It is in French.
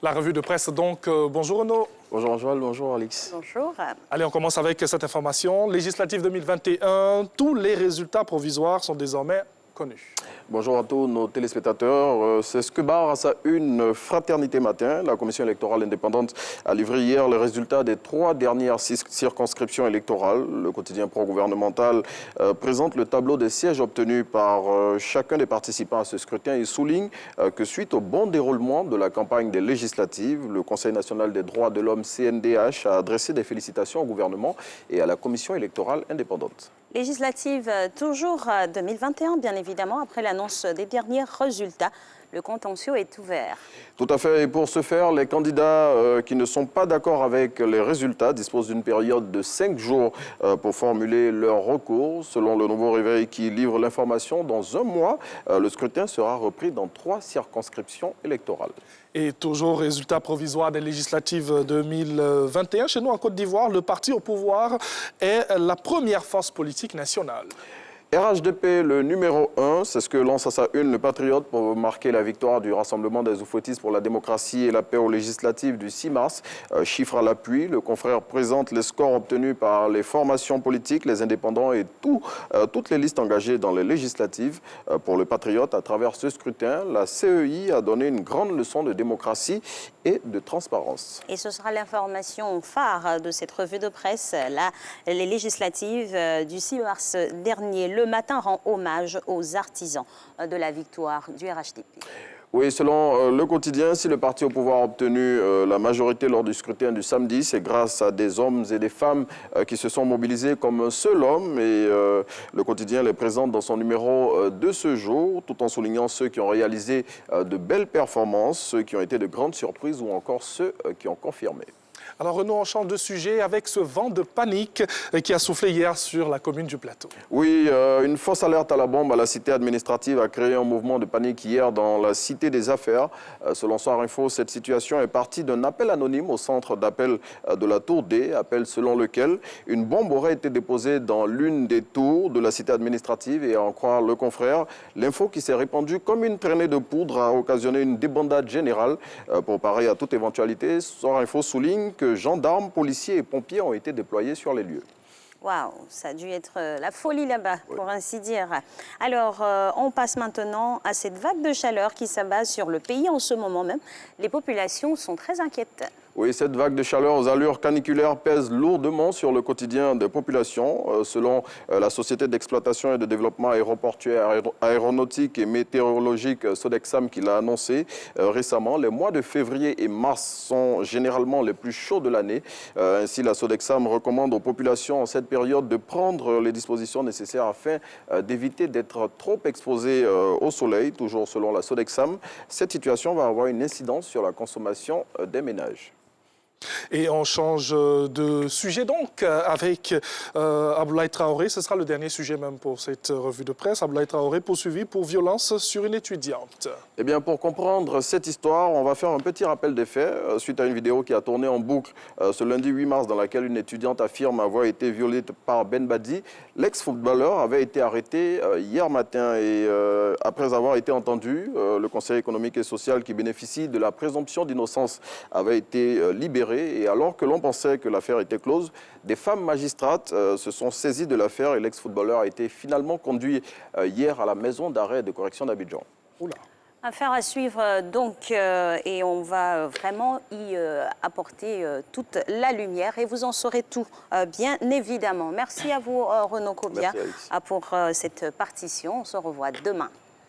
La revue de presse, donc. Bonjour Renaud. Bonjour Joël, bonjour Alix. Bonjour. Allez, on commence avec cette information. Législative 2021, tous les résultats provisoires sont désormais connus. Bonjour à tous nos téléspectateurs. C'est ce que barre à sa une Fraternité Matin. La commission électorale indépendante a livré hier les résultats des 3 dernières circonscriptions électorales. Le quotidien pro-gouvernemental présente le tableau des sièges obtenus par chacun des participants à ce scrutin et souligne que suite au bon déroulement de la campagne des législatives, le Conseil national des droits de l'homme CNDH a adressé des félicitations au gouvernement et à la commission électorale indépendante. Législative toujours 2021, bien évidemment, après l'annonce des derniers résultats. Le contentieux est ouvert. Tout à fait. Et pour ce faire, les candidats qui ne sont pas d'accord avec les résultats disposent d'une période de 5 jours pour formuler leur recours. Selon le Nouveau Réveil qui livre l'information, dans un mois, le scrutin sera repris dans 3 circonscriptions électorales. Et toujours résultat provisoire des législatives 2021. Chez nous, en Côte d'Ivoire, le parti au pouvoir est la première force politique nationale. RHDP, le numéro 1, c'est ce que lance à sa une le Patriote pour marquer la victoire du Rassemblement des Oufouettistes pour la démocratie et la paix aux législatives du 6 mars. Chiffre à l'appui, le confrère présente les scores obtenus par les formations politiques, les indépendants et toutes les listes engagées dans les législatives. Pour le Patriote, à travers ce scrutin, la CEI a donné une grande leçon de démocratie et de transparence. Et ce sera l'information phare de cette revue de presse. Là, les législatives du 6 mars dernier, le matin rend hommage aux artisans de la victoire du RHDP. Oui, selon le quotidien, si le parti au pouvoir a obtenu la majorité lors du scrutin du samedi, c'est grâce à des hommes et des femmes qui se sont mobilisés comme un seul homme. Et le quotidien les présente dans son numéro de ce jour, tout en soulignant ceux qui ont réalisé de belles performances, ceux qui ont été de grandes surprises ou encore ceux qui ont confirmé. Alors Renaud, on change de sujet avec ce vent de panique qui a soufflé hier sur la commune du Plateau. Oui, une fausse alerte à la bombe à la cité administrative a créé un mouvement de panique hier dans la cité des affaires. Selon Soir Info, cette situation est partie d'un appel anonyme au centre d'appel de la Tour D, appel selon lequel une bombe aurait été déposée dans l'une des tours de la cité administrative et à en croire le confrère, l'info qui s'est répandue comme une traînée de poudre a occasionné une débandade générale. Pour parer à toute éventualité, Soir Info souligne que gendarmes, policiers et pompiers ont été déployés sur les lieux. Waouh, ça a dû être la folie là-bas, pour ainsi dire. Alors, on passe maintenant à cette vague de chaleur qui s'abat sur le pays en ce moment même. Les populations sont très inquiètes. Oui, cette vague de chaleur aux allures caniculaires pèse lourdement sur le quotidien des populations. Selon la Société d'exploitation et de développement aéroportuaire, aéronautique et météorologique Sodexam qui l'a annoncé récemment, les mois de février et mars sont généralement les plus chauds de l'année. Ainsi, la Sodexam recommande aux populations en cette période de prendre les dispositions nécessaires afin d'éviter d'être trop exposées au soleil. Toujours selon la Sodexam, cette situation va avoir une incidence sur la consommation des ménages. Et on change de sujet donc avec Abdoulaye Traoré. Ce sera le dernier sujet même pour cette revue de presse. Abdoulaye Traoré poursuivi pour violence sur une étudiante. Eh bien, pour comprendre cette histoire, on va faire un petit rappel des faits suite à une vidéo qui a tourné en boucle ce lundi 8 mars dans laquelle une étudiante affirme avoir été violée par Ben Badi. L'ex-footballeur avait été arrêté hier matin et après avoir été entendu, le Conseil économique et social qui bénéficie de la présomption d'innocence avait été libéré. Et alors que l'on pensait que l'affaire était close, des femmes magistrates se sont saisies de l'affaire et l'ex-footballeur a été finalement conduit hier à la maison d'arrêt et de correction d'Abidjan. Affaire à suivre donc et on va vraiment y apporter toute la lumière et vous en saurez tout, bien évidemment. Merci à vous Renaud Kobia pour cette partition. On se revoit demain.